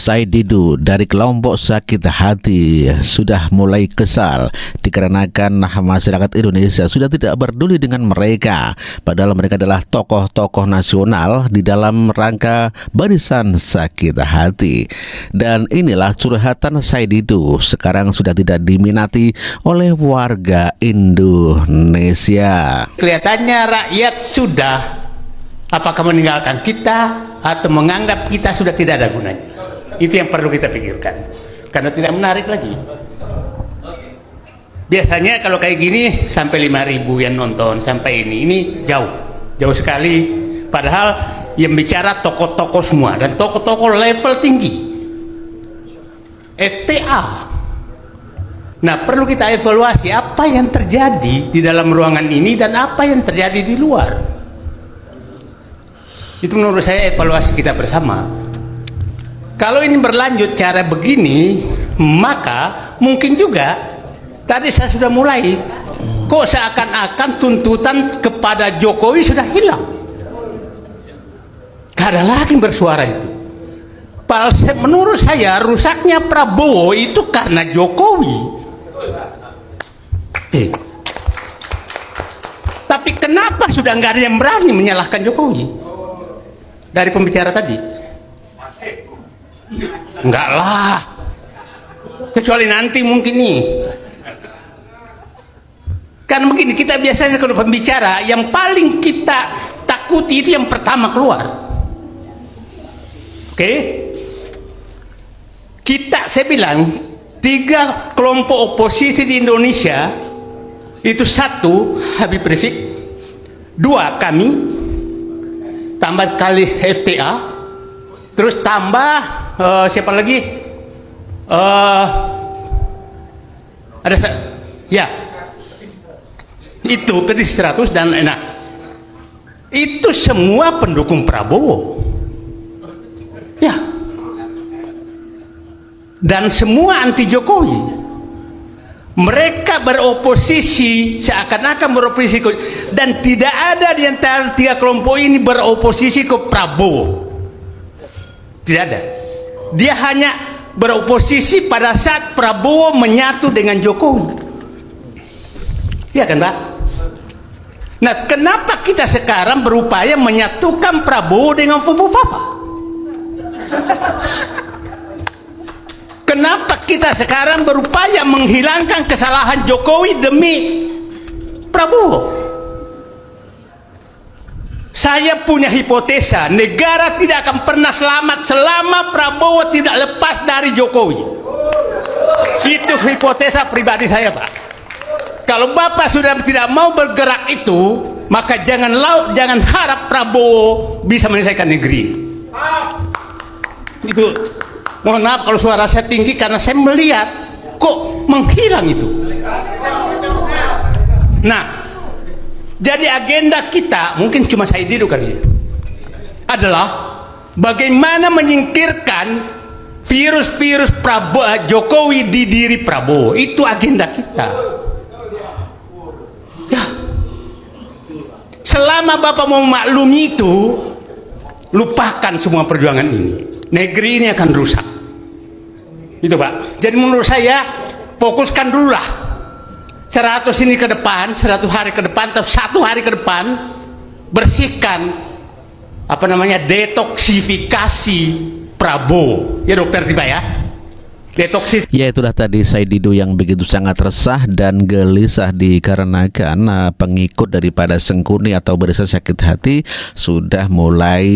Said Didu dari kelompok sakit hati sudah mulai kesal dikarenakan masyarakat Indonesia sudah tidak peduli dengan mereka, padahal mereka adalah tokoh-tokoh nasional di dalam rangka barisan sakit hati. Dan inilah curhatan Said Didu, sekarang sudah tidak diminati oleh warga Indonesia. Kelihatannya rakyat sudah apakah meninggalkan kita atau menganggap kita sudah tidak ada gunanya. Itu yang perlu kita pikirkan, karena tidak menarik lagi. Biasanya kalau kayak gini sampai 5.000 yang nonton, sampai ini jauh sekali. Padahal yang bicara tokoh-tokoh semua, dan tokoh-tokoh level tinggi, FTA. Nah, perlu kita evaluasi apa yang terjadi di dalam ruangan ini dan apa yang terjadi di luar. Itu menurut saya evaluasi kita bersama. Kalau ini berlanjut cara begini, maka mungkin juga tadi saya sudah mulai, kok seakan-akan tuntutan kepada Jokowi sudah hilang. Gak ada lagi bersuara itu. Padahal menurut saya rusaknya Prabowo itu karena Jokowi. Tapi kenapa sudah nggak ada yang berani menyalahkan Jokowi dari pembicara tadi? Enggak lah, kecuali nanti mungkin nih. Kan begini, kita biasanya kalau pembicara yang paling kita takuti itu yang pertama keluar. Oke? Saya bilang 3 kelompok oposisi di Indonesia itu: 1 Habib Rizik, 2 kami, tambah kali FTA, terus tambah siapa lagi? Ada ya, itu Petis 100 dan enak. Itu semua pendukung Prabowo. Ya. Dan semua anti Jokowi. Mereka beroposisi, seakan-akan beroposisi, dan tidak ada di antara 3 kelompok ini beroposisi ke Prabowo. Tidak ada. Dia hanya beroposisi pada saat Prabowo menyatu dengan Jokowi. Iya kan, Pak? Nah, kenapa kita sekarang berupaya menyatukan Prabowo dengan Fufu Papa? Kenapa kita sekarang berupaya menghilangkan kesalahan Jokowi demi Prabowo? Saya punya hipotesa, negara tidak akan pernah selamat selama Prabowo tidak lepas dari Jokowi. Itu hipotesa pribadi saya, Pak. Kalau Bapak sudah tidak mau bergerak itu, maka jangan harap Prabowo bisa menyelesaikan negeri. Itu, mohon maaf kalau suara saya tinggi karena saya melihat kok menghilang itu. Nah, jadi agenda kita, mungkin cuma Said Didu kali ya, adalah bagaimana menyingkirkan virus-virus Jokowi di diri Prabowo. Itu agenda kita. Ya. Selama Bapak mau maklumi itu, lupakan semua perjuangan ini. Negeri ini akan rusak. Itu, Pak. Jadi menurut saya, fokuskan dulu lah 100 ini ke depan, 100 hari ke depan, atau 1 hari ke depan, bersihkan detoksifikasi Prabowo. Ya, Dokter Tiba ya. Detoksifikasi. Ya, itulah tadi Said Didu yang begitu sangat resah dan gelisah dikarenakan pengikut daripada Sengkuni atau barisan sakit hati sudah mulai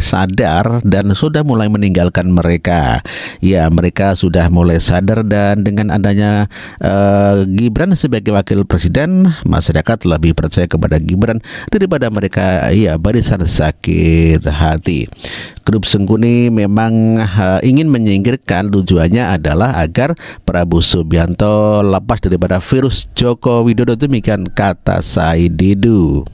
sadar dan sudah mulai meninggalkan mereka. Ya, mereka sudah mulai sadar, dan dengan adanya Gibran sebagai wakil presiden, masyarakat lebih percaya kepada Gibran daripada mereka barisan sakit hati. Grup Sengkuni memang ingin menyingkirkan, tujuannya adalah agar Prabowo Subianto lepas daripada virus Joko Widodo. Demikian kata Said Didu.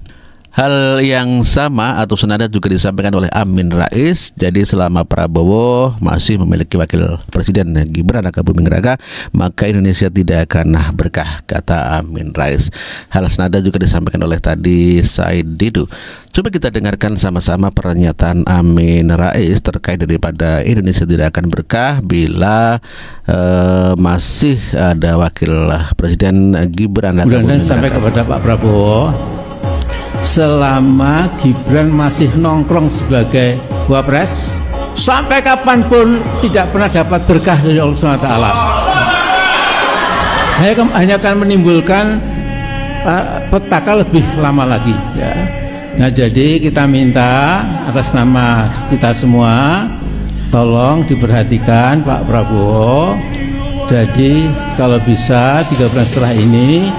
Hal yang sama atau senada juga disampaikan oleh Amin Rais. Jadi selama Prabowo masih memiliki wakil presiden Gibran Rakabuming Raka, maka Indonesia tidak akan berkah, kata Amin Rais. Hal senada juga disampaikan oleh tadi Said Didu. Coba kita dengarkan sama-sama pernyataan Amin Rais terkait daripada Indonesia tidak akan berkah bila masih ada wakil presiden Gibran Rakabuming Raka. Sampai kepada Pak Prabowo, selama Gibran masih nongkrong sebagai wapres, sampai kapanpun tidak pernah dapat berkah dari Allah SWT. Hanya akan menimbulkan petaka lebih lama lagi, ya. Nah, jadi kita minta atas nama kita semua, tolong diperhatikan Pak Prabowo. Jadi kalau bisa 3 bulan setelah ini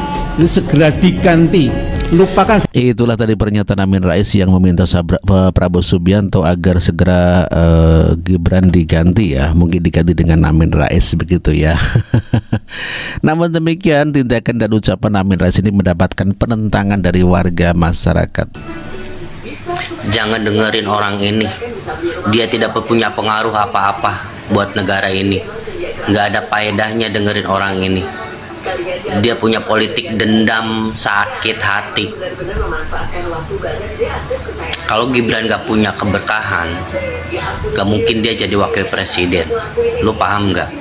itu segera diganti. Lupakan. Itulah tadi pernyataan Amin Rais yang meminta Prabowo Subianto agar segera Gibran diganti, ya. Mungkin diganti dengan Amin Rais begitu, ya. Namun demikian, tindakan dan ucapan Amin Rais ini mendapatkan penentangan dari warga masyarakat. Jangan dengerin orang ini. Dia tidak punya pengaruh apa-apa buat negara ini. Nggak ada faedahnya dengerin orang ini. Dia punya politik dendam, sakit hati. Kalau Gibran gak punya keberkahan, gak mungkin dia jadi wakil presiden. Lu paham gak?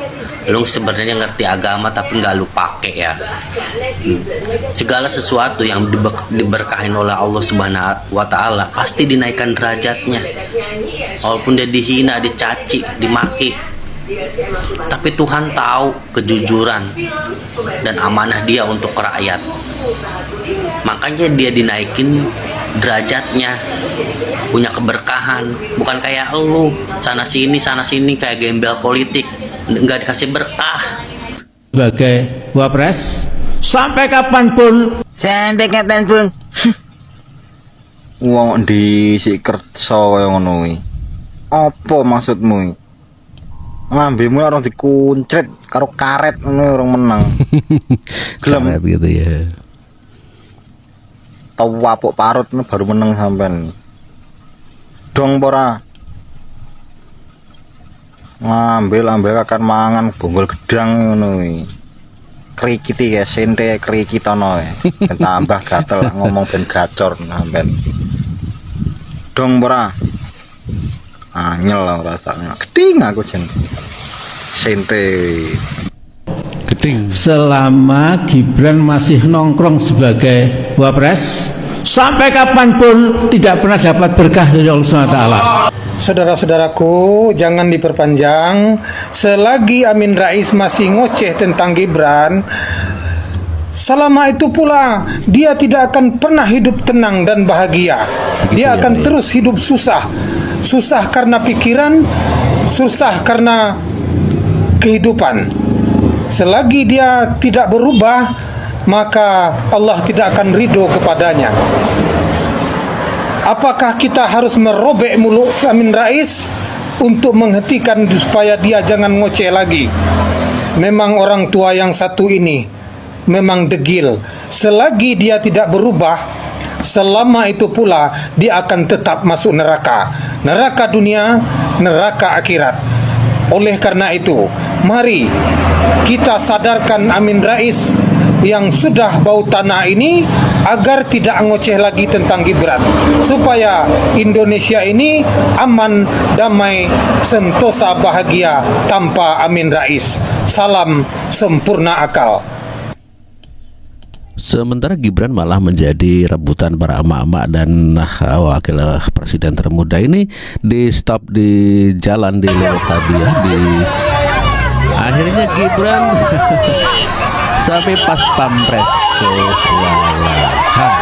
Lu sebenarnya ngerti agama tapi gak lu pakai, ya. Segala sesuatu yang diberkahin oleh Allah Subhanahu wa Ta'ala pasti dinaikkan derajatnya. Walaupun dia dihina, dicaci, dimaki, tapi Tuhan tahu kejujuran dan amanah dia untuk rakyat. Makanya dia dinaikin derajatnya, punya keberkahan. Bukan kayak lu sana sini kayak gembel politik, nggak dikasih berkah. Sebagai wapres sampai kapanpun. Wong di si kerso kaya ngono kuwi. Apa maksudmu? Lambemu orang dikuncret karo karet ngono orang menang. Karet gitu, ya. Tau wapuk parut baru menang sampean. Dong pora. Ngambil akan mangan bonggol gedang ngono kuwi. Krikiti ya sente krikitono ya. Tambah gatel ngomong ben gacor sampean. Dong pora. Anyel rasanya. Geding aku jen. Sente. Geding. Selama Gibran masih nongkrong sebagai wapres, sampai kapanpun tidak pernah dapat berkah dari Allah SWT. Saudara-saudaraku, jangan diperpanjang. Selagi Amin Rais masih ngoceh tentang Gibran, selama itu pula dia tidak akan pernah hidup tenang dan bahagia. Dia akan terus hidup susah. Susah karena pikiran, susah karena kehidupan. Selagi dia tidak berubah, maka Allah tidak akan ridho kepadanya. Apakah kita harus merobek mulut Amin Rais untuk menghentikan supaya dia jangan ngoceh lagi? Memang orang tua yang satu ini memang degil. Selagi dia tidak berubah, selama itu pula dia akan tetap masuk neraka. Neraka dunia, neraka akhirat. Oleh karena itu, mari kita sadarkan Amin Rais yang sudah bau tanah ini agar tidak ngoceh lagi tentang Gibran, supaya Indonesia ini aman, damai, sentosa, bahagia tanpa Amin Rais. Salam sempurna akal. Sementara Gibran malah menjadi rebutan para emak-emak dan wakil presiden termuda ini di stop di jalan di Lewotabia. Akhirnya Gibran sampai pas pampres ke walahan.